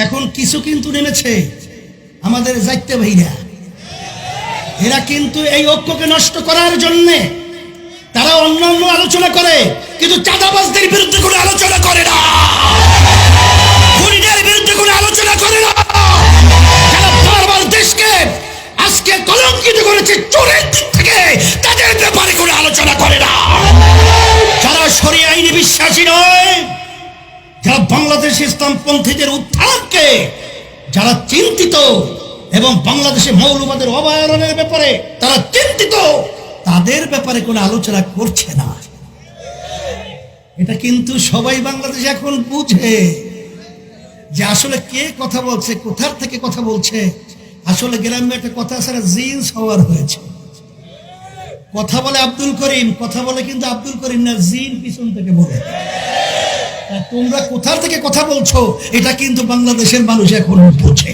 এখন কিছু কিন্তু নেমেছে আমাদের যাইতে ভাইরা, এরা কিন্তু এই ঐক্যকে নষ্ট করার জন্য তারা অন্যান্য আলোচনা করে, কিন্তু চাঁদাবাজদের বিরুদ্ধে কোনো আলোচনা করে না, খুনিদের বিরুদ্ধে কোনো আলোচনা করে না, যারা বারবার দেশকে আজকে কলঙ্কিত করেছে চোরের দিক থেকে তাদের ব্যাপারে কোনো আলোচনা করে না, যারা শরিয়া আইনে বিশ্বাসী নয়, যারা বাংলাদেশ ইসলামপন্থীদের উত্থানকে যারা চিন্তিত এবং বাংলাদেশে মৌলবাদের অবহেলনের ব্যাপারে তারা চিন্তিত, তাদের ব্যাপারে কোনো আলোচনা করছে না। এটা কিন্তু সবাই বাংলাদেশে এখন বুঝে যে আসলে কে কথা বলছে, কোথার থেকে কথা বলছে। আসলে গ্রামে একটা কথা আছে, জিন্স হওয়ার হয়েছে। কথা বলে আব্দুল করিম, কথা বলে কিন্তু আব্দুল করিম না, জিন পিছন থেকে বলে। তোমরা কোথা থেকে কথা বলছো এটা কিন্তু বাংলাদেশের মানুষ এখন বুঝে।